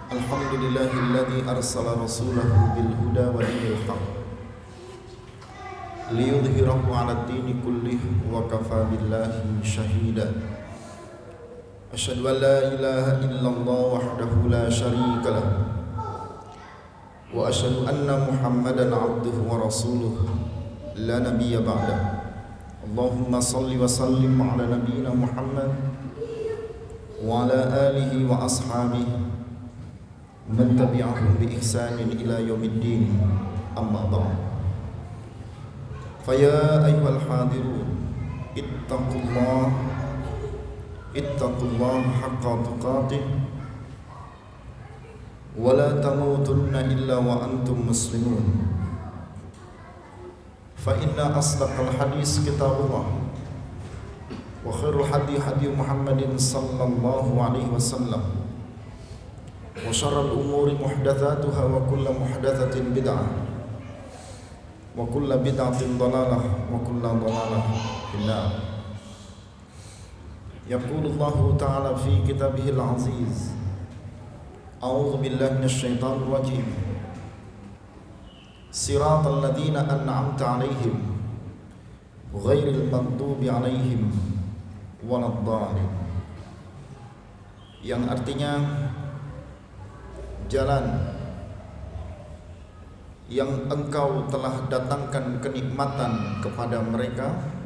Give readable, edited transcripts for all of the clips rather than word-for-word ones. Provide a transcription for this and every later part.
Alhamdulillahilladzi arsala rasulahu bil huda wa dinil haq liyudhhirahu 'alad dini kullihi wa kafa billahi shahida. Asyhadu an la ilaha illallah wahdahu la syarika lah wa asyhadu anna Muhammadan 'abduhu wa rasuluhu la nabiyya ba'da. Allahumma salli wa sallim 'ala nabiyyina Muhammad wa ala alihi wa ashabihi man tabi'ahum bi ihsanin ila yaumiddin, amma ba'd. Faya ayyuhal hadirun ittaqullah haqqa tuqatih wa la tamutunna illa wa antum muslimun. Fa inna asdaqal hadis kitabullah wa khairul hadi Muhammadin sallallahu alaihi wasallam wa syarrul umuri muhdatsatuha wa kullu muhdatsatin bid'ah wa kullu bid'atin dhalalah wa kullu dhalalah finnar. Yaqulullahu ta'ala fi kitabihil aziz, a'udzu billahi minasyaitonir rajim, siratal ladzina an'amta 'alaihim ghairil maghdubi 'alaihim waladdallin, yang artinya jalan yang engkau telah datangkan kenikmatan kepada mereka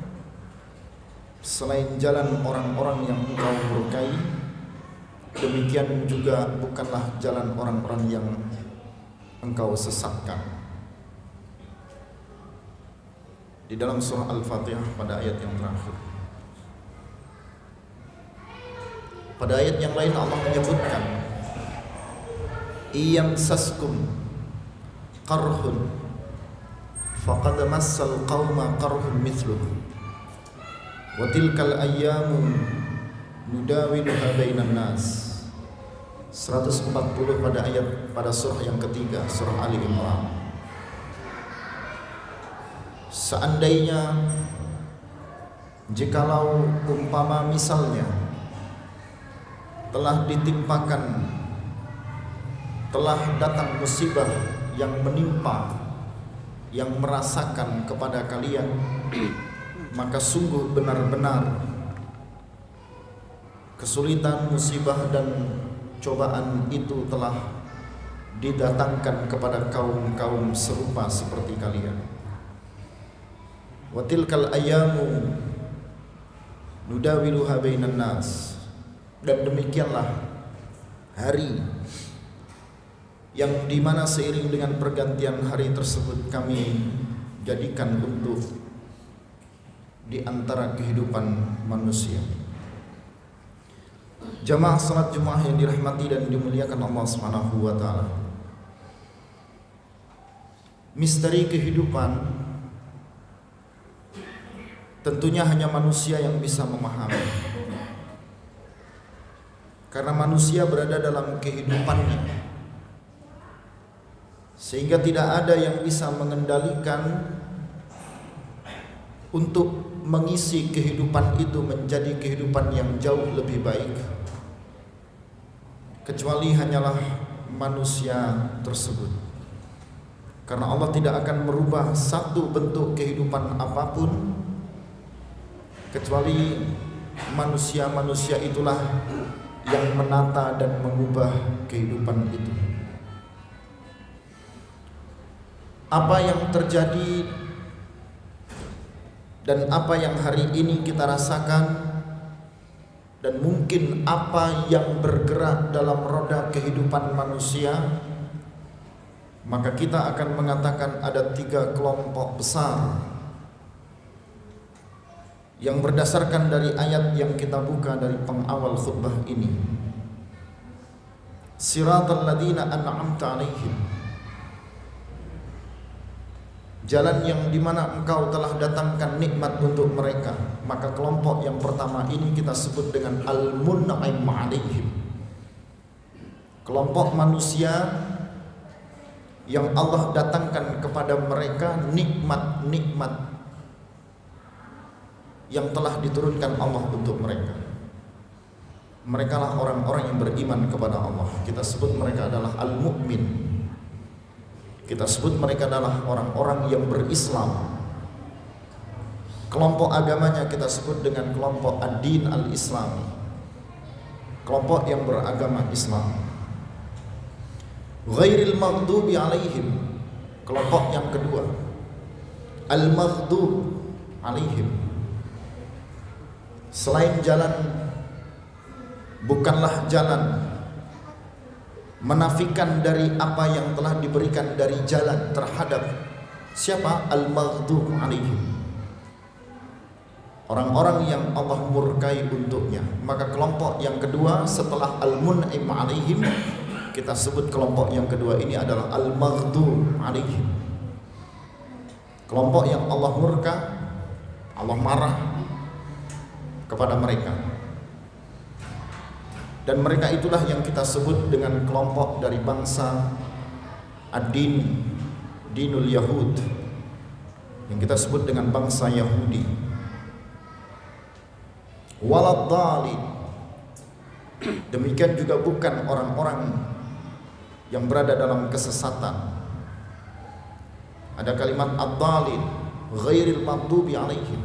selain jalan orang-orang yang engkau murkai, demikian juga bukanlah jalan orang-orang yang engkau sesatkan. Di dalam surah Al-Fatihah pada ayat yang terakhir. Pada ayat yang lain Allah menyebutkan, iyam saskum qarhun faqad massal qauma qarhun mithluhu wa tilkal ayyamu nudawiluha bainan nas. 140 pada surah yang ketiga, surah Ali Imran. Seandainya jikalau umpama misalnya telah ditimpakan, telah datang musibah yang menimpa, yang merasakan kepada kalian, maka sungguh benar-benar kesulitan, musibah dan cobaan itu telah didatangkan kepada kaum-kaum serupa seperti kalian. Wa tilkal ayyamu nudawiluha bainan nas, dan demikianlah hari yang dimana seiring dengan pergantian hari tersebut kami jadikan untuk di antara kehidupan manusia. Jamaah salat Jumat yang dirahmati dan dimuliakan Allah Subhanahu wa taala. Misteri kehidupan tentunya hanya manusia yang bisa memahami. Karena manusia berada dalam kehidupannya, sehingga tidak ada yang bisa mengendalikan untuk mengisi kehidupan itu menjadi kehidupan yang jauh lebih baik, kecuali hanyalah manusia tersebut. Karena Allah tidak akan merubah satu bentuk kehidupan apapun kecuali manusia-manusia itulah yang menata dan mengubah kehidupan itu. Apa yang terjadi dan apa yang hari ini kita rasakan, dan mungkin apa yang bergerak dalam roda kehidupan manusia, maka kita akan mengatakan ada 3 kelompok besar yang berdasarkan dari ayat yang kita buka dari pengawal khutbah ini. Siratal ladzina an'amta 'alaihim, jalan yang dimana engkau telah datangkan nikmat untuk mereka. Maka kelompok yang pertama ini kita sebut dengan al-mun'im 'alaihim, kelompok manusia yang Allah datangkan kepada mereka nikmat-nikmat yang telah diturunkan Allah untuk mereka. Mereka lah orang-orang yang beriman kepada Allah. Kita sebut mereka adalah al-mu'min. Kita sebut mereka adalah orang-orang yang berislam. Kelompok agamanya kita sebut dengan kelompok ad-din al-islami, kelompok yang beragama Islam. Ghairil maghdubi alaihim, kelompok yang kedua, al-maghdub alaihim, selain jalan, bukanlah jalan, menafikan dari apa yang telah diberikan dari jalan terhadap siapa? Al-maghdub alaihim, orang-orang yang Allah murkai untuknya. Maka kelompok yang kedua setelah al-mun'im alaihim, kita sebut kelompok yang kedua ini adalah al-maghdub alaihim, kelompok yang Allah murka, Allah marah kepada mereka. Dan mereka itulah yang kita sebut dengan kelompok dari bangsa ad-din, dinul Yahud, yang kita sebut dengan bangsa Yahudi. Waladhdallin, demikian juga bukan orang-orang yang berada dalam kesesatan. Ada kalimat ad-dhalin, ghairil maghdubi alaihim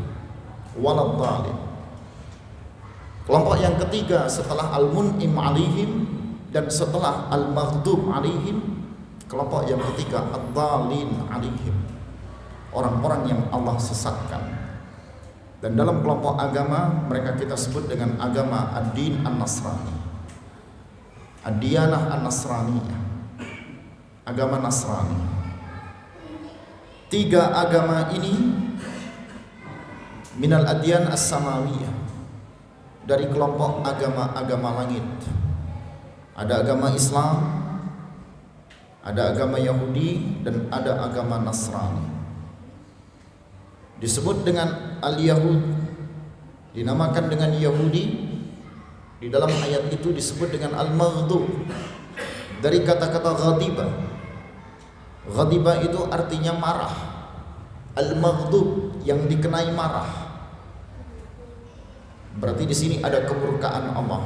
waladhdallin. Kelompok yang ketiga setelah al-mun'im alaihim dan setelah al-maghdub alaihim, kelompok yang ketiga ad-dhalin alaihim, orang-orang yang Allah sesatkan. Dan dalam kelompok agama mereka kita sebut dengan agama ad-din an-nasrani, ad-diyanah an-nasraniyah, agama Nasrani. Tiga agama ini minal adyan as-samawiyah, dari kelompok agama-agama langit. Ada agama Islam, ada agama Yahudi, dan ada agama Nasrani. Disebut dengan al-Yahud, dinamakan dengan Yahudi. Di dalam ayat itu disebut dengan al-maghdub, dari kata-kata ghadiba. Ghadiba itu artinya marah. Al-maghdub yang dikenai marah. Berarti di sini ada kemurkaan Allah.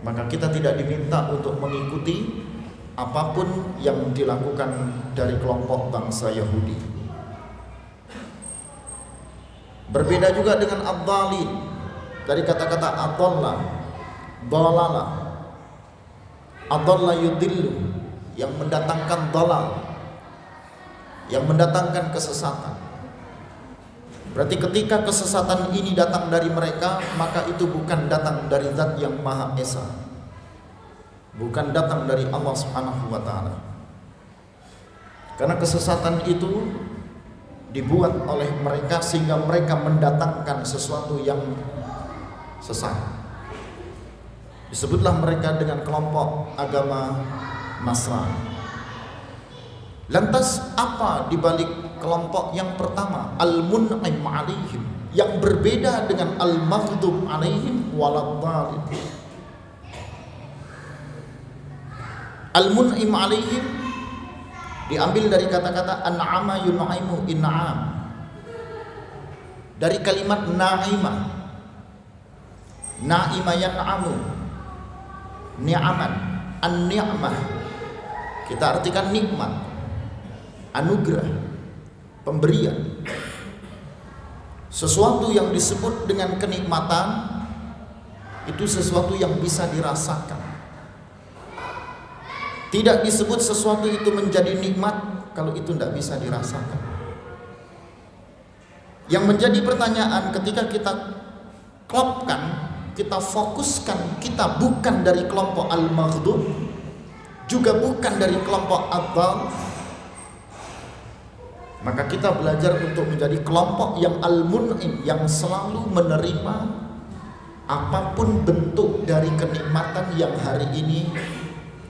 Maka kita tidak diminta untuk mengikuti apapun yang dilakukan dari kelompok bangsa Yahudi. Berbeda juga dengan ad-dhalin, dari kata-kata adalla, dalala. Adalla yudillu, yang mendatangkan dalal, yang mendatangkan kesesatan. Berarti ketika kesesatan ini datang dari mereka, maka itu bukan datang dari Zat yang Maha Esa, bukan datang dari Allah Subhanahu wa Ta'ala. Karena kesesatan itu dibuat oleh mereka sehingga mereka mendatangkan sesuatu yang sesat. Disebutlah mereka dengan kelompok agama Nasrani. Lantas apa dibalik kelompok yang pertama, al-mun'im alaihim, yang berbeda dengan al-maghdub alaihim waladhdallin? Al-mun'im alaihim diambil dari kata-kata an'ama yun'imu in'am, dari kalimat na'ima, na'ima yan'amu, ni'aman, an-ni'mah kita artikan nikmat, anugerah, pemberian. Sesuatu yang disebut dengan kenikmatan itu sesuatu yang bisa dirasakan. Tidak disebut sesuatu itu menjadi nikmat kalau itu tidak bisa dirasakan. Yang menjadi pertanyaan ketika kita klopkan, kita fokuskan, kita bukan dari kelompok al-maghdub, juga bukan dari kelompok ad-dhal, maka kita belajar untuk menjadi kelompok yang al-mun'im, yang selalu menerima apapun bentuk dari kenikmatan yang hari ini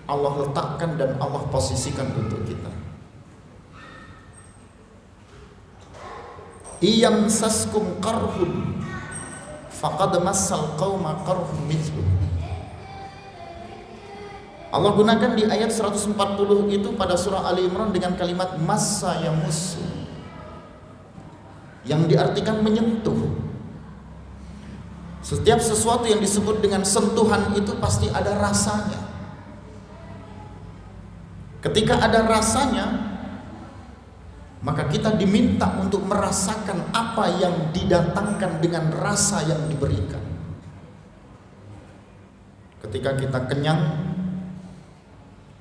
Allah letakkan dan Allah posisikan untuk kita. Iyam saskum qarhun faqad massal qauma qarhun mithlu. Allah gunakan di ayat 140 itu pada surah Ali Imran dengan kalimat massa yamussu, yang diartikan menyentuh. Setiap sesuatu yang disebut dengan sentuhan itu pasti ada rasanya. Ketika ada rasanya, maka kita diminta untuk merasakan apa yang didatangkan dengan rasa yang diberikan. Ketika kita kenyang,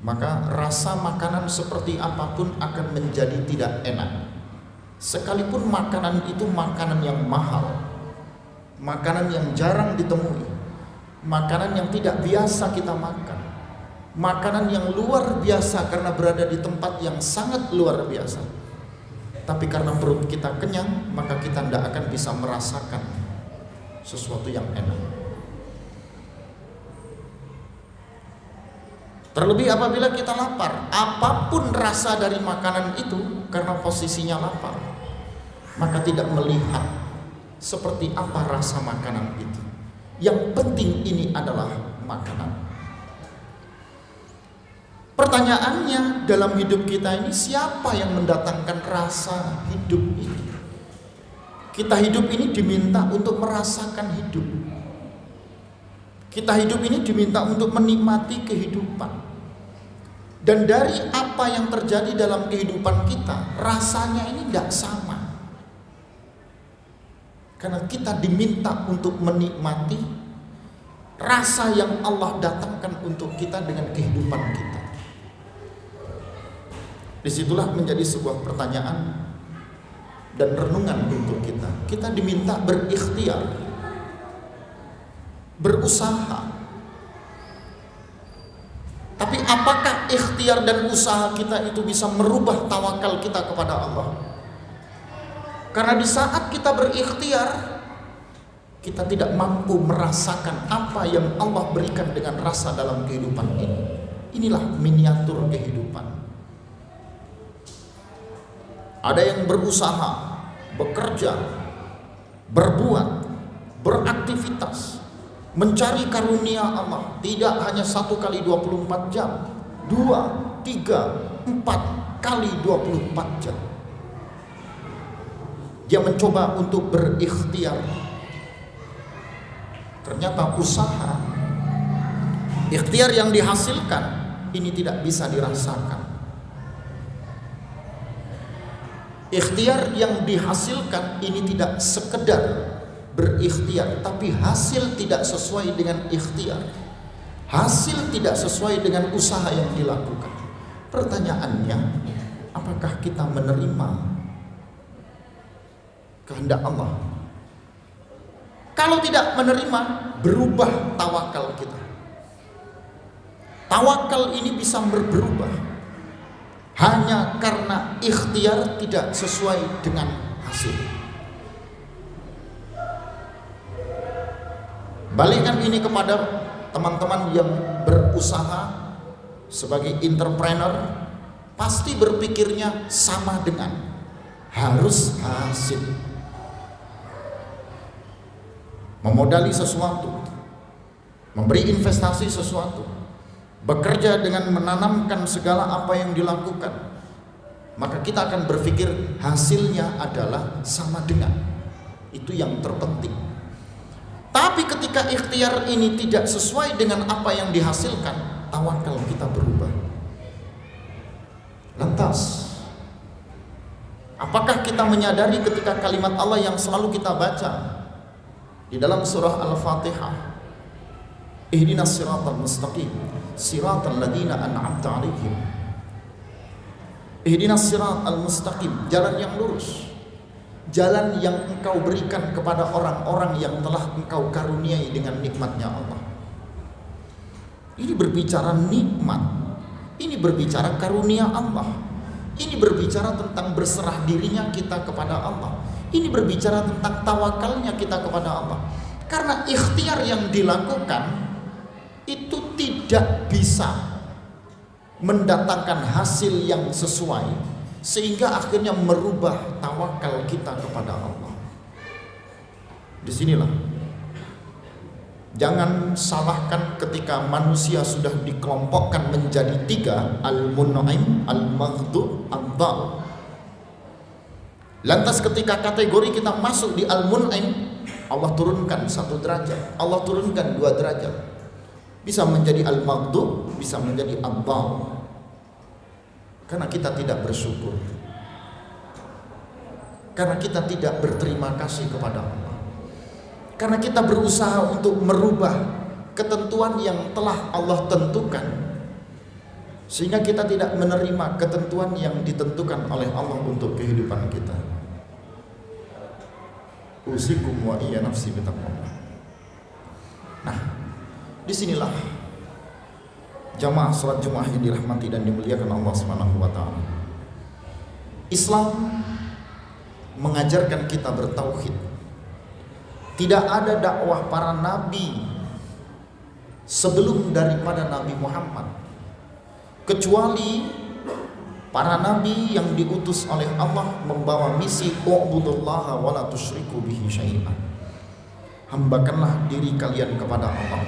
maka rasa makanan seperti apapun akan menjadi tidak enak. Sekalipun makanan itu makanan yang mahal, makanan yang jarang ditemui, makanan yang tidak biasa kita makan, makanan yang luar biasa karena berada di tempat yang sangat luar biasa. Tapi karena perut kita kenyang, maka kita tidak akan bisa merasakan sesuatu yang enak. Terlebih apabila kita lapar, apapun rasa dari makanan itu, karena posisinya lapar, maka tidak melihat seperti apa rasa makanan itu. Yang penting ini adalah makanan. Pertanyaannya, dalam hidup kita ini siapa yang mendatangkan rasa hidup ini? Kita hidup ini diminta untuk merasakan hidup. Kita hidup ini diminta untuk menikmati kehidupan. Dan dari apa yang terjadi dalam kehidupan kita, rasanya ini tidak sama. Karena kita diminta untuk menikmati rasa yang Allah datangkan untuk kita dengan kehidupan kita. Disitulah menjadi sebuah pertanyaan dan renungan untuk kita. Kita diminta berikhtiar, berusaha. Tapi apakah ikhtiar dan usaha kita itu bisa merubah tawakal kita kepada Allah? Karena di saat kita berikhtiar, kita tidak mampu merasakan apa yang Allah berikan dengan rasa dalam kehidupan ini. Inilah miniatur kehidupan. Ada yang berusaha, bekerja, berbuat, beraktivitas, mencari karunia Allah, tidak hanya 1 kali 24 jam, 2, 3, 4 kali 24 jam. Dia mencoba untuk berikhtiar. Ternyata usaha, ikhtiar yang dihasilkan ini tidak bisa dirasakan. Ikhtiar yang dihasilkan ini tidak sekedar berikhtiar, tapi hasil tidak sesuai dengan ikhtiar, hasil tidak sesuai dengan usaha yang dilakukan. Pertanyaannya, apakah kita menerima kehendak Allah? Kalau tidak menerima, berubah tawakal kita. Tawakal ini bisa berubah hanya karena ikhtiar tidak sesuai dengan hasil. Balikkan ini kepada teman-teman yang berusaha sebagai entrepreneur, pasti berpikirnya sama dengan harus hasil. Memodali sesuatu, memberi investasi sesuatu, bekerja dengan menanamkan segala apa yang dilakukan, maka kita akan berpikir hasilnya adalah sama dengan. Itu yang terpenting. Tapi ketika ikhtiar ini tidak sesuai dengan apa yang dihasilkan, tawakal kita berubah. Lantas, apakah kita menyadari ketika kalimat Allah yang selalu kita baca di dalam surah Al-Fatihah, ihdinas siratal mustaqim, siratal ladzina an'amta 'alaihim. Ihdinas siratal mustaqim, jalan yang lurus, jalan yang engkau berikan kepada orang-orang yang telah engkau karuniai dengan nikmatnya Allah. Ini berbicara nikmat, ini berbicara karunia Allah, ini berbicara tentang berserah dirinya kita kepada Allah, ini berbicara tentang tawakalnya kita kepada Allah. Karena ikhtiar yang dilakukan itu tidak bisa mendatangkan hasil yang sesuai, sehingga akhirnya merubah tawakal kita kepada Allah. Disinilah Jangan salahkan ketika manusia sudah dikelompokkan menjadi 3, al-mun'im, al-maghdub, ad-dhal. Lantas ketika kategori kita masuk di al-mun'im, Allah turunkan 1 derajat, Allah turunkan 2 derajat. Bisa menjadi al-maghdub, bisa menjadi ad-dhal. Karena kita tidak bersyukur, karena kita tidak berterima kasih kepada Allah, karena kita berusaha untuk merubah ketentuan yang telah Allah tentukan, sehingga kita tidak menerima ketentuan yang ditentukan oleh Allah untuk kehidupan kita. Usikum wa iya nafsi bitaqwallah. Nah, disinilah jamaah salat Jumat yang dirahmati dan dimuliakan Allah Subhanahu wa taala. Islam mengajarkan kita bertauhid. Tidak ada dakwah para nabi sebelum daripada Nabi Muhammad, kecuali para nabi yang diutus oleh Allah membawa misi u'budullaha wa la tusyriku bihi syai'an. Hambakanlah diri kalian kepada Allah,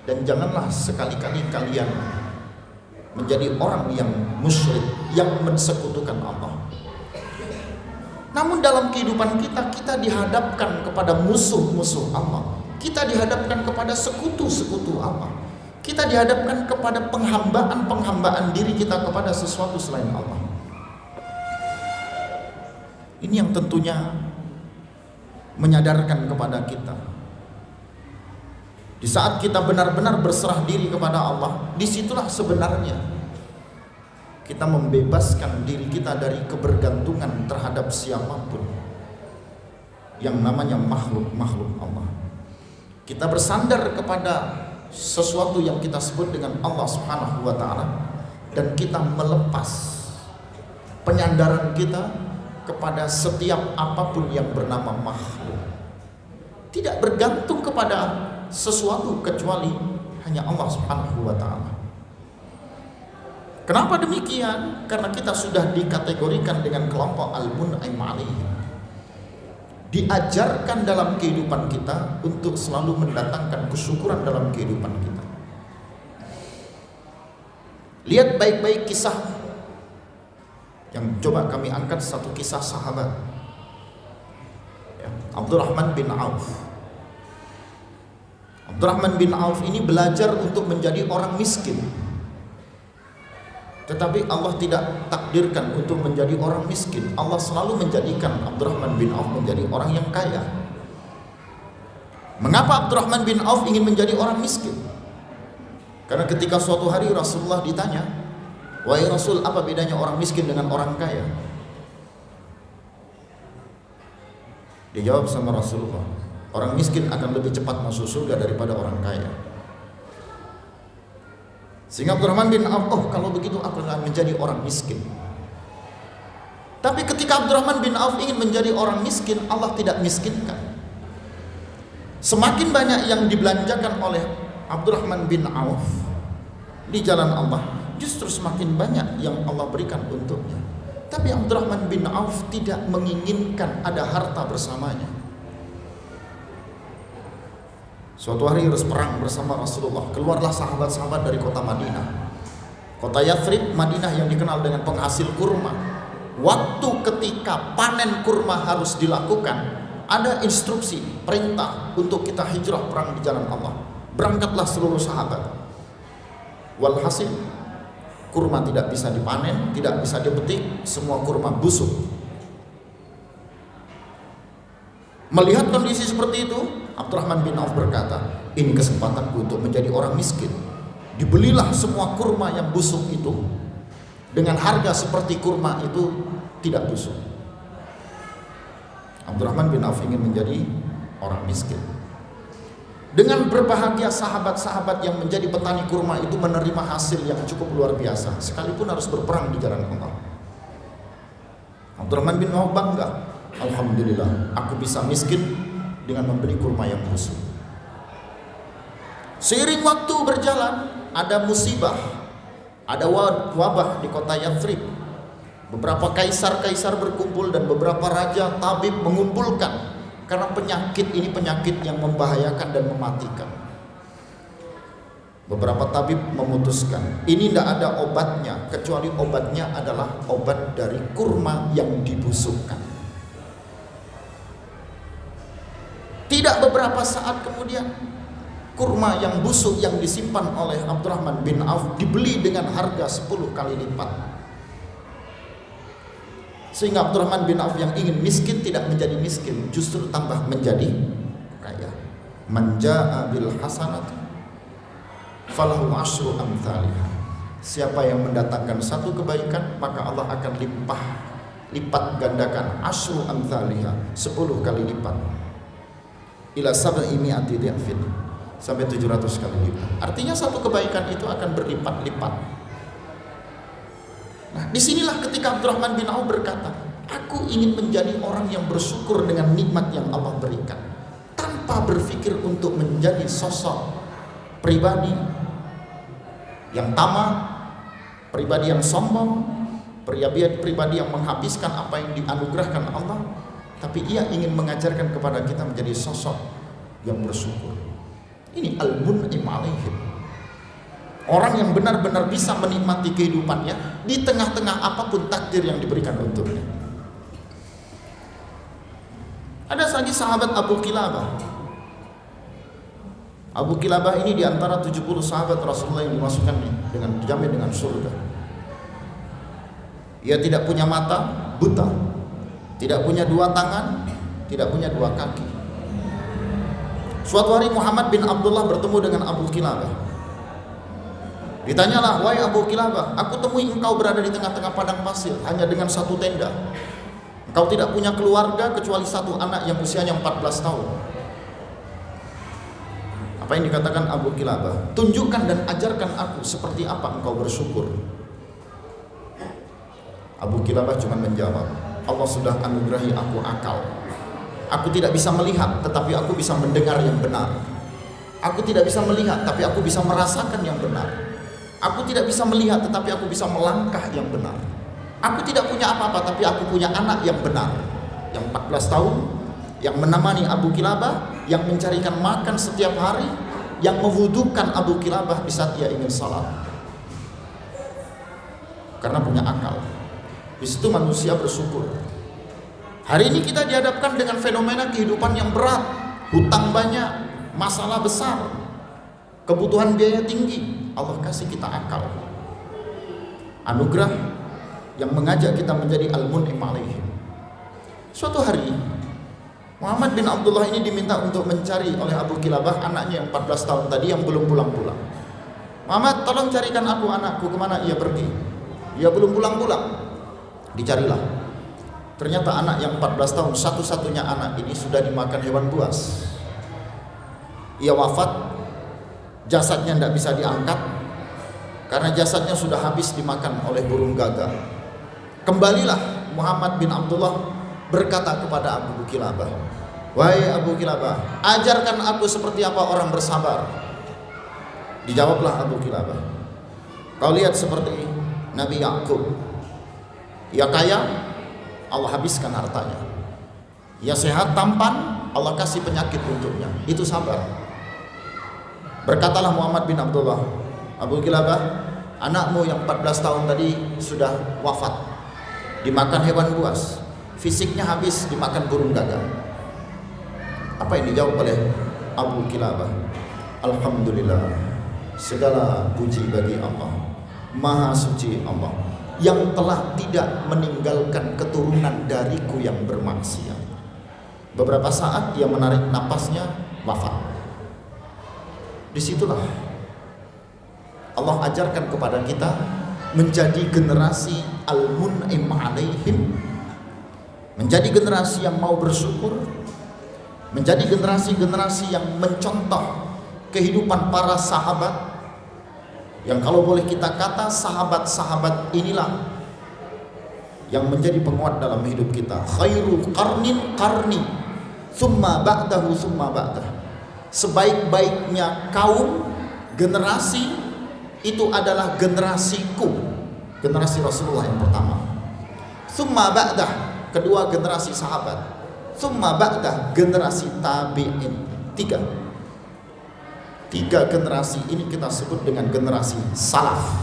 dan janganlah sekali-kali kalian menjadi orang yang musyrik, yang mensekutukan Allah. Namun dalam kehidupan kita dihadapkan kepada musuh-musuh Allah. Kita dihadapkan kepada sekutu-sekutu Allah. Kita dihadapkan kepada penghambaan diri kita kepada sesuatu selain Allah. Ini yang tentunya menyadarkan kepada kita, di saat kita benar-benar berserah diri kepada Allah, disitulah sebenarnya kita membebaskan diri kita dari kebergantungan terhadap siapapun yang namanya makhluk-makhluk Allah. Kita bersandar kepada sesuatu yang kita sebut dengan Allah Subhanahu wa taala, dan kita melepas penyandaran kita kepada setiap apapun yang bernama makhluk. Tidak bergantung kepada sesuatu kecuali hanya Allah Subhanahu wa taala. Kenapa demikian? Karena kita sudah dikategorikan dengan kelompok al-mun'im alaihim. Diajarkan dalam kehidupan kita untuk selalu mendatangkan kesyukuran dalam kehidupan kita. Lihat baik-baik kisah yang coba kami angkat, satu kisah sahabat, Abdurrahman bin Auf. Abdurrahman bin Auf ini belajar untuk menjadi orang miskin, tetapi Allah tidak takdirkan untuk menjadi orang miskin. Allah selalu menjadikan Abdurrahman bin Auf menjadi orang yang kaya. Mengapa Abdurrahman bin Auf ingin menjadi orang miskin? Karena ketika suatu hari Rasulullah ditanya, "Wahai Rasul, apa bedanya orang miskin dengan orang kaya?" Dijawab sama Rasulullah, orang miskin akan lebih cepat masuk surga daripada orang kaya. Sehingga Abdurrahman bin Auf, oh kalau begitu aku akan menjadi orang miskin. Tapi ketika Abdurrahman bin Auf ingin menjadi orang miskin, Allah tidak miskinkan. Semakin banyak yang dibelanjakan oleh Abdurrahman bin Auf di jalan Allah, justru semakin banyak yang Allah berikan untuknya. Tapi Abdurrahman bin Auf tidak menginginkan ada harta bersamanya. Suatu hari harus perang bersama Rasulullah. Keluarlah sahabat-sahabat dari kota Madinah, kota Yathrib, Madinah yang dikenal dengan penghasil kurma. Waktu ketika panen kurma harus dilakukan, ada instruksi, perintah untuk kita hijrah perang di jalan Allah. Berangkatlah seluruh sahabat. Walhasil kurma tidak bisa dipanen, tidak bisa dipetik, semua kurma busuk. Melihat kondisi seperti itu, Abdurrahman bin Auf berkata, ini kesempatanku untuk menjadi orang miskin. Dibelilah semua kurma yang busuk itu dengan harga seperti kurma itu tidak busuk. Abdurrahman bin Auf ingin menjadi orang miskin. Dengan berbahagia sahabat-sahabat yang menjadi petani kurma itu menerima hasil yang cukup luar biasa, sekalipun harus berperang di jalan Allah. Abdurrahman bin Auf bangga, alhamdulillah aku bisa miskin dengan membeli kurma yang busuk. Seiring waktu berjalan, ada musibah, ada wabah di kota Yathrib. Beberapa kaisar-kaisar berkumpul dan beberapa raja tabib mengumpulkan Karena penyakit ini penyakit yang membahayakan dan mematikan. Beberapa tabib memutuskan ini tidak ada obatnya, kecuali obatnya adalah obat dari kurma yang dibusukkan. Tidak beberapa saat kemudian, kurma yang busuk yang disimpan oleh Abdurrahman bin Auf dibeli dengan harga 10 kali lipat. Sehingga Abdurrahman bin Auf yang ingin miskin tidak menjadi miskin, justru tambah menjadi kaya. Man jaa'a bil hasanati falahu asyru amthaliha. Siapa yang mendatangkan satu kebaikan, maka Allah akan lipat gandakan asyru amthaliha, 10 kali lipat. Ila sab'i mi'ati dhi'fin, sampai 700 kali lipat. Artinya satu kebaikan itu akan berlipat-lipat. Nah, disinilah ketika Abdurrahman bin Auf berkata, aku ingin menjadi orang yang bersyukur dengan nikmat yang Allah berikan, tanpa berpikir untuk menjadi sosok pribadi yang tamak, pribadi yang sombong, pribadi yang menghabiskan apa yang dianugerahkan Allah, tapi ia ingin mengajarkan kepada kita menjadi sosok yang bersyukur. Ini al-mun'im alaihim, orang yang benar-benar bisa menikmati kehidupannya di tengah-tengah apapun takdir yang diberikan untuknya. Ada lagi sahabat Abu Kilabah. Abu Kilabah ini diantara 70 sahabat Rasulullah yang dimasukkan dengan dijamin dengan surga. Ia tidak punya mata, buta, tidak punya 2 tangan, tidak punya 2 kaki. Suatu hari Muhammad bin Abdullah bertemu dengan Abu Kilabah. Ditanyalah, wahai Abu Kilabah, aku temui engkau berada di tengah-tengah padang pasir hanya dengan 1 tenda. Engkau tidak punya keluarga kecuali 1 anak yang usianya 14 tahun. Apa yang dikatakan Abu Kilabah? Tunjukkan dan ajarkan aku seperti apa engkau bersyukur. Abu Kilabah cuma menjawab, Allah sudah anugerahi aku akal. Aku tidak bisa melihat, tetapi aku bisa mendengar yang benar. Aku tidak bisa melihat, tapi aku bisa merasakan yang benar. Aku tidak bisa melihat, tetapi aku bisa melangkah yang benar. Aku tidak punya apa-apa, tapi aku punya anak yang benar, yang 14 tahun, yang menemani Abu Kilabah, yang mencarikan makan setiap hari, yang mewudukan Abu Kilabah di saat ia ingin salat. Karena punya akal. Di situ manusia bersyukur. Hari ini kita dihadapkan dengan fenomena kehidupan yang berat, hutang banyak, masalah besar, kebutuhan biaya tinggi. Allah kasih kita akal, anugerah yang mengajak kita menjadi al-mun'im alaihim. Suatu hari Muhammad bin Abdullah ini diminta untuk mencari oleh Abu Kilabah anaknya yang 14 tahun tadi yang belum pulang-pulang. Muhammad, tolong carikan aku anakku, kemana ia pergi? Dia belum pulang-pulang. Dicarilah. Ternyata anak yang 14 tahun, satu-satunya anak ini sudah dimakan hewan buas. Ia wafat, jasadnya tidak bisa diangkat karena jasadnya sudah habis dimakan oleh burung gagak. Kembalilah Muhammad bin Abdullah berkata kepada Abu Kilabah, wahai Abu Kilabah, ajarkan aku seperti apa orang bersabar. Dijawablah Abu Kilabah, kau lihat seperti Nabi Yakub. Ia kaya, Allah habiskan hartanya. Ia sehat tampan, Allah kasih penyakit untuknya. Itu sabar. Berkatalah Muhammad bin Abdullah, Abu Kilabah, anakmu yang 14 tahun tadi sudah wafat, dimakan hewan buas, fisiknya habis dimakan burung gagak. Apa yang dijawab oleh Abu Kilabah? Alhamdulillah, segala puji bagi Allah, Maha Suci Allah, yang telah tidak meninggalkan keturunan dariku yang bermaksiat. Beberapa saat dia menarik napasnya, wafat. Disitulah Allah ajarkan kepada kita menjadi generasi al-mun'im alaihim, menjadi generasi yang mau bersyukur, menjadi generasi-generasi yang mencontoh kehidupan para sahabat, yang kalau boleh kita kata sahabat-sahabat inilah yang menjadi penguat dalam hidup kita. Khairu qarnin qarni summa ba'dahu summa ba'dah. Sebaik-baiknya kaum, generasi itu adalah generasiku, generasi Rasulullah yang pertama. Summa ba'dah, kedua generasi sahabat. Tsumma ba'dah, generasi tabi'in. Tiga generasi ini kita sebut dengan generasi salaf,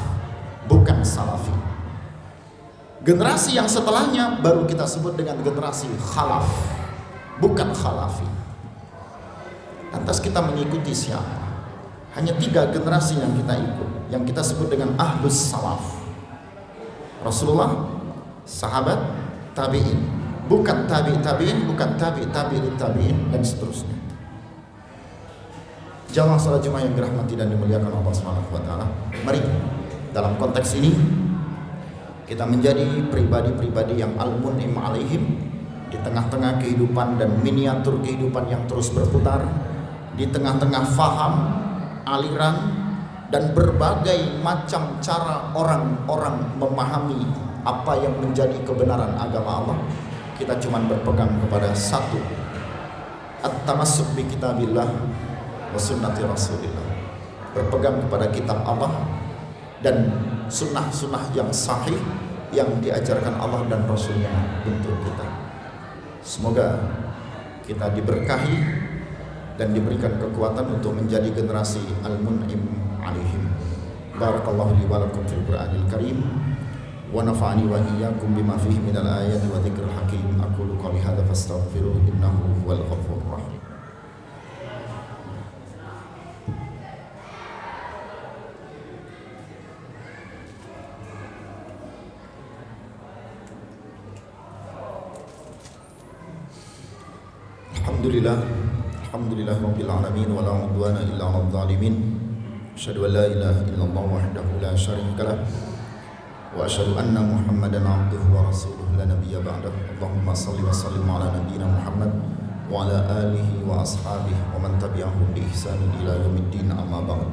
bukan salafi. Generasi yang setelahnya baru kita sebut dengan generasi khalaf, bukan khalafi. Lantas kita mengikuti siapa? Hanya 3 generasi yang kita ikut, yang kita sebut dengan ahlus salaf. Rasulullah, sahabat, tabi'in. Bukan tabi'in, bukan tabi'in, dan seterusnya. Jamaah salat Jumat yang dirahmati dan dimuliakan Allah Subhanahu wa taala. Mari dalam konteks ini kita menjadi pribadi-pribadi yang al-mun'im alaihim di tengah-tengah kehidupan dan miniatur kehidupan yang terus berputar, di tengah-tengah faham, aliran dan berbagai macam cara orang-orang memahami apa yang menjadi kebenaran agama Allah. Kita cuma berpegang kepada satu, at-tamassuk bi kitabillah wa sunnati rasulillah, berpegang kepada kitab Allah dan sunnah-sunnah yang sahih yang diajarkan Allah dan Rasulnya untuk kita. Semoga kita diberkahi dan diberikan kekuatan untuk menjadi generasi al-mun'im alaihim. Barakallahu li wa lakum fil Qur'anil Karim wa nafa'ani wa iyyakum bima fihi minal ayati wa dzikril hakim. Aqulu qouli hadza fastaghfiruhu innahu huwal ghafurur rahim. Alhamdulillah rabbil alamin wa la udwana illa 'alal zalimin. Asyhadu an la ilaha illallah wahdahu la syarika lah wa asyhadu anna Muhammadan 'abduhu wa rasuluhu la nabiyya ba'dahu. Allahumma shalli wa sallim 'ala nabiyyina Muhammad wa 'ala alihi wa ashabihi wa man tabi'ahum bi ihsanin ila yaumiddin, amma ba'd.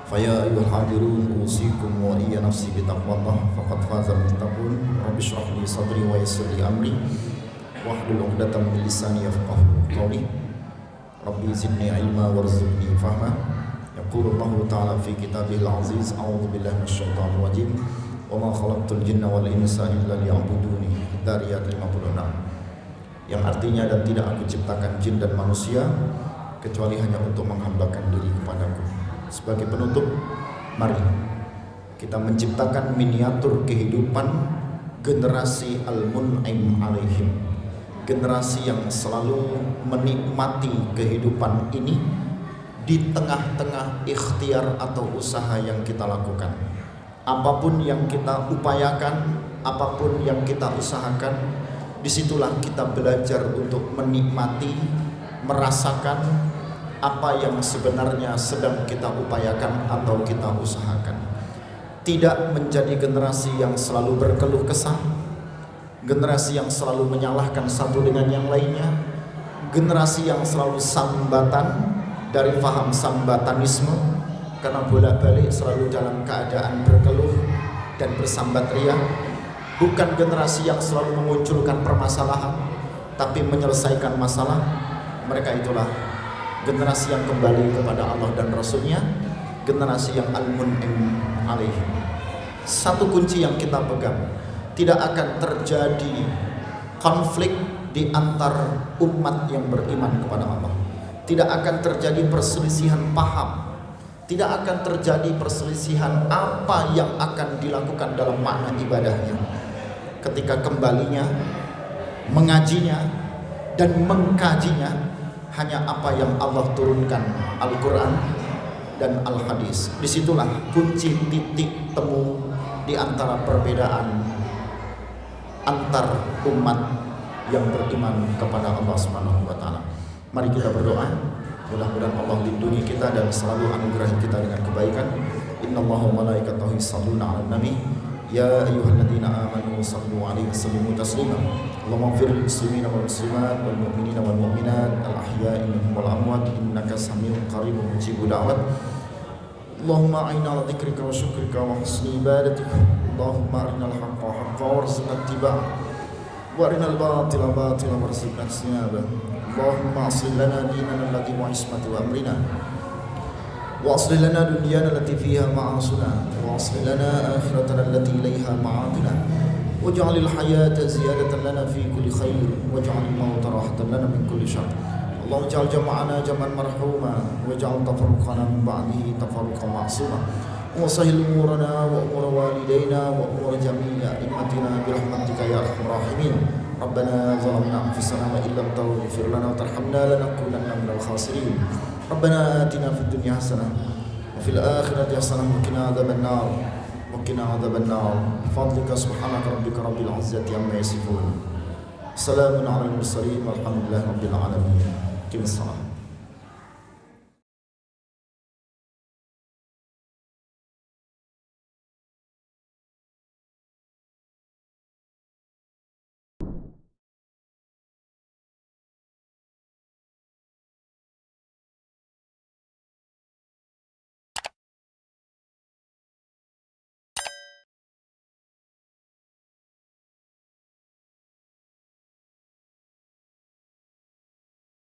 Fa ya ayyuhal hadirun usikum wa iyya nafsi bi taqwallah faqad fazal muttaqun. Rabbi shrah li sadri wa yassir li amri wahlul 'uqdatam min lisani yafqahu qawli. Rabbi zidni ilma warzuqni fahma. Yaqulu Allah ta'ala fi kitabihil aziz, a'udzu billahi minasyaitonir rajim. Wa ma khalaqtul jinna wal insa illa liya'buduni. Dariyat 56. Yang artinya, dan tidak aku ciptakan jin dan manusia kecuali hanya untuk menghambakan diri kepadaku. Sebagai penutup, mari kita menciptakan miniatur kehidupan generasi al-mun'im alaihim, generasi yang selalu menikmati kehidupan ini di tengah-tengah ikhtiar atau usaha yang kita lakukan. Apapun yang kita upayakan, apapun yang kita usahakan, disitulah kita belajar untuk menikmati, merasakan apa yang sebenarnya sedang kita upayakan atau kita usahakan. Tidak menjadi generasi yang selalu berkeluh kesah, generasi yang selalu menyalahkan satu dengan yang lainnya, generasi yang selalu sambatan dari faham sambatanisme, karena bolak-balik selalu dalam keadaan berkeluh dan bersambat ria. Bukan generasi yang selalu memunculkan permasalahan tapi menyelesaikan masalah. Mereka itulah generasi yang kembali kepada Allah dan Rasulnya, generasi yang al-mun'im alaihim. Satu kunci yang kita pegang, tidak akan terjadi konflik di antar umat yang beriman kepada Allah. Tidak akan terjadi perselisihan paham, tidak akan terjadi perselisihan apa yang akan dilakukan dalam makna ibadahnya. Ketika kembalinya, mengajinya dan mengkajinya hanya apa yang Allah turunkan, Al-Quran dan Al-Hadis. Disitulah kunci titik temu di antara perbedaan antar umat yang beriman kepada Allah Subhanahu wa taala. Mari kita berdoa, mudah-mudahan Allah lindungi kita dan selalu anugerahi kita dengan kebaikan. Innallaha wa malaikatahu yusholluna 'alan nabi ya ayyuhalladzina amanu shallu 'alaihi wa sallimu taslima. Allahumma ighfir lil muslimina wal muslimat wal mu'minina wal mu'minat al ahya'i minhum wal amwat innaka samii'un qaribun mujibud da'wat. Allahumma a'inna 'ala dzikrika wa syukrika wa husni ibadatika. Allahumma arinal haqqa haqqan warzuqna ittiba'ah wa arinal batila batilan warzuqna ijtinabah. Allahumma aslih lana dinana alladhi huwa ismatu amrina wa aslih lana dunyana allati fiha ma'asuna wa aslih lana akhiratana allati ilaiha ma'aduna wa واجعل الحياة زيادة لنا في كل خير واجعل الموت راحة لنا من كل شر. اللهم اجعل جمعنا جمعا مرحوما واجعل تفرقنا من بعده تفرقا معصوما وسهل أمورنا وأمور والدينا وأمور جميع أئمتنا برحمتك يا أرحم الراحمين. ربنا ظلمنا أنفسنا وإن لم تغفر لنا وترحمنا لنكونن من الخاسرين. ربنا آتنا في الدنيا حسنة وفي الآخرة حسنة وقنا عذاب النار بفضلك سبحانك ربك رب العزة عما يصفون. سلام على المرسلين والحمد لله رب العالمين. Give us salam.